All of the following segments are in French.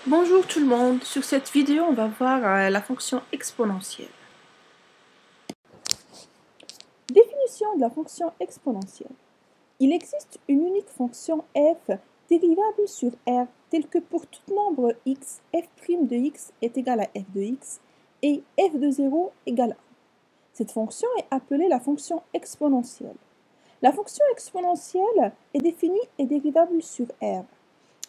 Bonjour tout le monde, sur cette vidéo on va voir la fonction exponentielle. Définition de la fonction exponentielle. Il existe une unique fonction f dérivable sur r telle que pour tout nombre x, f' de x est égal à f de x et f de 0 égale 1. Cette fonction est appelée la fonction exponentielle. La fonction exponentielle est définie et dérivable sur r.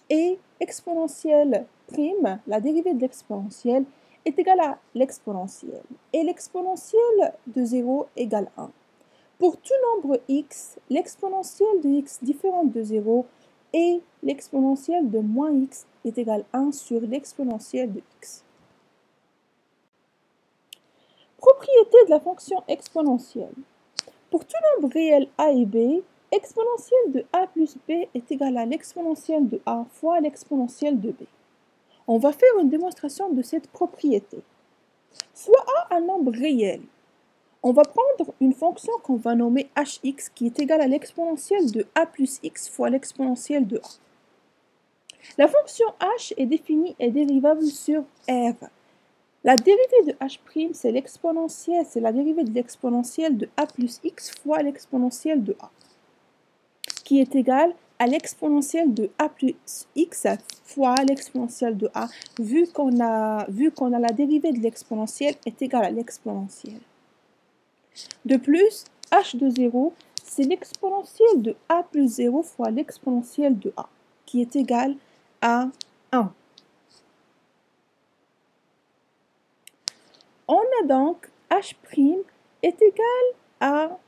Et exponentielle prime, la dérivée de l'exponentielle, est égale à l'exponentielle. Et l'exponentielle de 0 égale 1. Pour tout nombre x, l'exponentielle de x différente de 0 et l'exponentielle de moins x est égale à 1 sur l'exponentielle de x. Propriété de la fonction exponentielle. Pour tout nombre réel a et b, exponentielle de a plus b est égale à l'exponentielle de a fois l'exponentielle de b. On va faire une démonstration de cette propriété. Soit a un nombre réel. On va prendre une fonction qu'on va nommer hx qui est égale à l'exponentielle de a plus x fois l'exponentielle de a. La fonction h est définie et dérivable sur r. La dérivée de h', c'est l'exponentielle, c'est la dérivée de l'exponentielle de a plus x fois l'exponentielle de a, qui est égale à l'exponentielle de a plus x fois l'exponentielle de a, vu qu'on a la dérivée de l'exponentielle est égale à l'exponentielle. De plus, h de 0, c'est l'exponentielle de a plus 0 fois l'exponentielle de a, qui est égale à 1. On a donc h' est égal à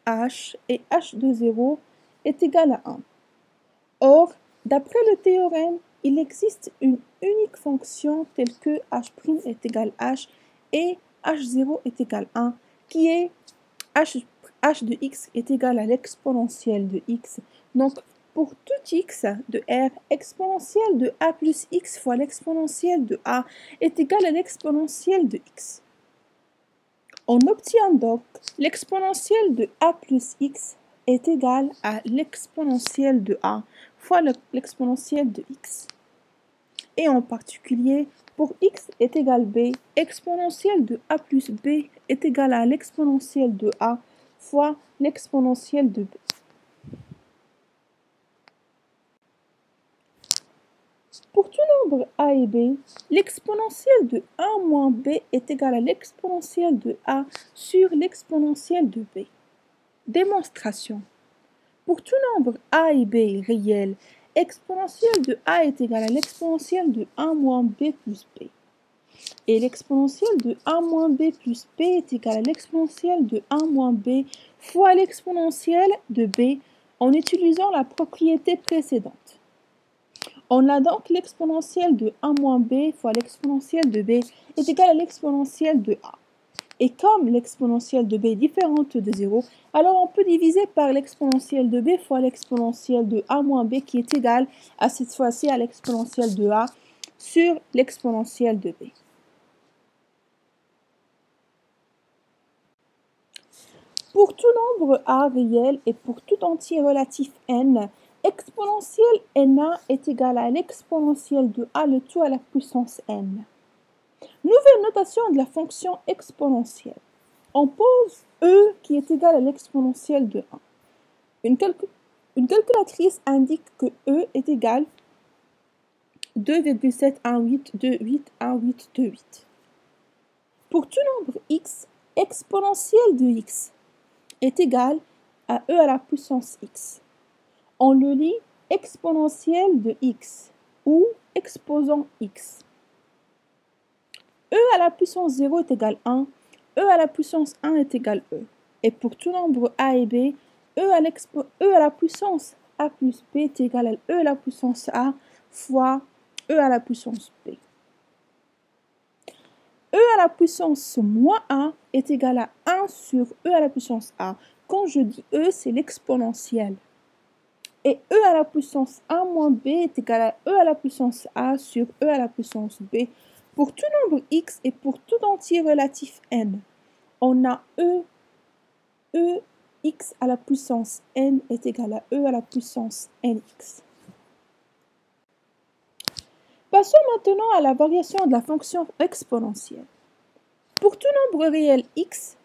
h et h de 0 est égal à 1. Or, d'après le théorème, il existe une unique fonction telle que h' est égal à h et h0 est égal à 1, qui est h de x est égal à l'exponentielle de x. Donc, pour tout x de r, exponentielle de a plus x fois l'exponentielle de a est égal à l'exponentielle de x. On obtient donc l'exponentielle de a plus x est égale à l'exponentielle de a fois l'exponentielle de x. Et en particulier, pour x est égal b, exponentielle de a plus b est égale à l'exponentielle de a fois l'exponentielle de b. Pour tout nombre a et b, l'exponentielle de 1 moins b est égale à l'exponentielle de a sur l'exponentielle de b. Démonstration. Pour tout nombre a et b réel, exponentielle de a est égale à l'exponentielle de 1 moins b plus b. Et l'exponentielle de 1 moins b plus b est égale à l'exponentielle de 1 moins b fois l'exponentielle de b en utilisant la propriété précédente. On a donc l'exponentielle de 1 moins b fois l'exponentielle de b est égale à l'exponentielle de a. Et comme l'exponentielle de b est différente de 0, alors on peut diviser par l'exponentielle de b fois l'exponentielle de a moins b qui est égale à cette fois-ci à l'exponentielle de a sur l'exponentielle de b. Pour tout nombre a réel et pour tout entier relatif n, exponentielle na est égale à l'exponentielle de a le tout à la puissance n. Nouvelle notation de la fonction exponentielle. On pose e qui est égal à l'exponentielle de 1. Une calculatrice indique que e est égal à 2,7182828. Pour tout nombre x, exponentielle de x est égal à e à la puissance x. On le lit exponentielle de x ou exposant x. E à la puissance 0 est égal à 1, e à la puissance 1 est égal à e. Et pour tout nombre a et b, e à la puissance a plus b est égal à e à la puissance a fois e à la puissance b. E à la puissance moins 1 est égal à 1 sur e à la puissance a. Quand je dis e, c'est l'exponentielle. Et e à la puissance 1 moins b est égal à e à la puissance a sur e à la puissance b. Pour tout nombre x et pour tout entier relatif n, on a x à la puissance n est égal à e à la puissance nx. Passons maintenant à la variation de la fonction exponentielle. Pour tout nombre réel x,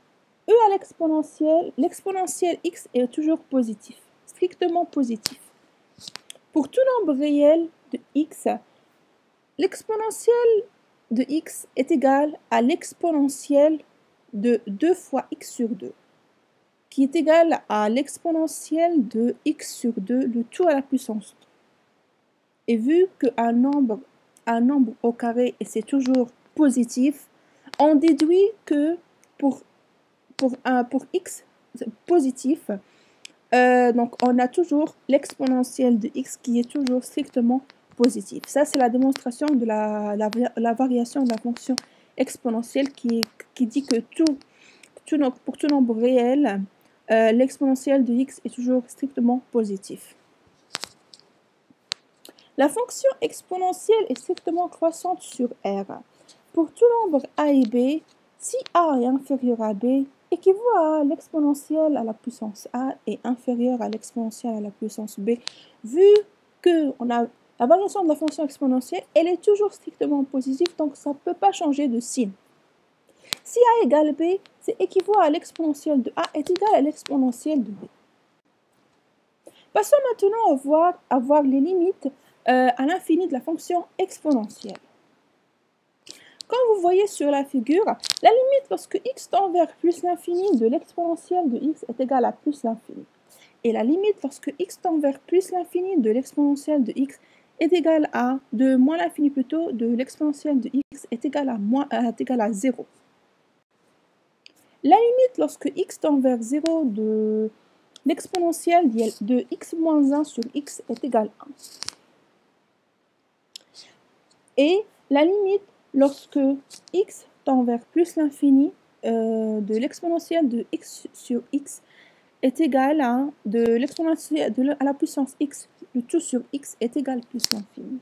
e à l'exponentielle x est toujours positif, strictement positif. Pour tout nombre réel de x, l'exponentielle de x est égale à l'exponentielle de 2 fois x sur 2, qui est égale à l'exponentielle de x sur 2, le tout à la puissance 2. Et vu qu'un nombre au carré et c'est toujours positif, on déduit que pour x positif, donc on a toujours l'exponentielle de x qui est toujours strictement positive. Ça, c'est la démonstration de la variation de la fonction exponentielle qui dit que pour tout nombre réel, l'exponentielle de x est toujours strictement positif. La fonction exponentielle est strictement croissante sur R. Pour tout nombre a et b, si a est inférieur à b, équivaut à l'exponentielle à la puissance a est inférieure à l'exponentielle à la puissance b. Vu que on a la variation de la fonction exponentielle, elle est toujours strictement positive, donc ça ne peut pas changer de signe. Si a égale b, c'est équivaut à l'exponentielle de a est égal à l'exponentielle de b. Passons maintenant à voir les limites à l'infini de la fonction exponentielle. Comme vous voyez sur la figure, la limite lorsque x tend vers plus l'infini de l'exponentielle de x est égale à plus l'infini. Et la limite lorsque x tend vers plus l'infini de l'exponentielle de x est égale à, de moins l'infini plutôt, de l'exponentielle de x est égale à 0. La limite lorsque x tend vers 0 de l'exponentielle de x moins 1 sur x est égale à 1. Et la limite lorsque x tend vers plus l'infini de l'exponentielle de x sur x est égale à de l'exponentielle à la puissance x, le tout sur x est égal à plus l'infini.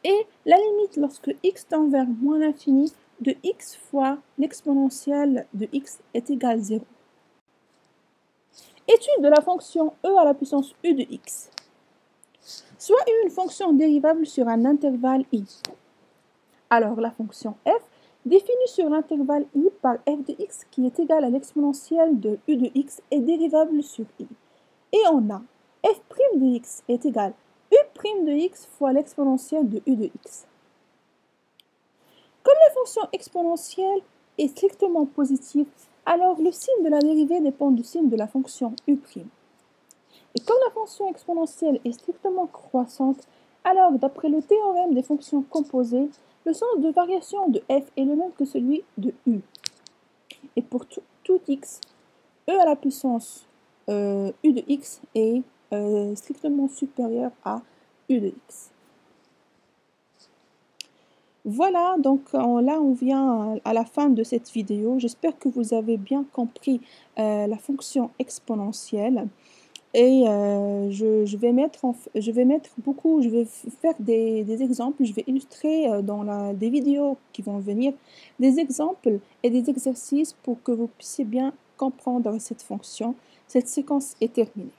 Et la limite lorsque x tend vers moins l'infini de x fois l'exponentielle de x est égal à 0. Étude de la fonction e à la puissance u de x. Soit une fonction dérivable sur un intervalle i. Alors la fonction f, définie sur l'intervalle i par f de x qui est égal à l'exponentielle de u de x, est dérivable sur i. Et on a f' de x est égal à u' de x fois l'exponentielle de u de x. Comme la fonction exponentielle est strictement positive, alors le signe de la dérivée dépend du signe de la fonction u'. Et comme la fonction exponentielle est strictement croissante, alors d'après le théorème des fonctions composées, le sens de variation de f est le même que celui de u. Et pour tout x, e à la puissance u de x est strictement supérieur à u de x. Voilà, donc là on vient à la fin de cette vidéo. J'espère que vous avez bien compris la fonction exponentielle. Et je vais faire des exemples, je vais illustrer dans des vidéos qui vont venir des exemples et des exercices pour que vous puissiez bien comprendre cette fonction. Cette séquence est terminée.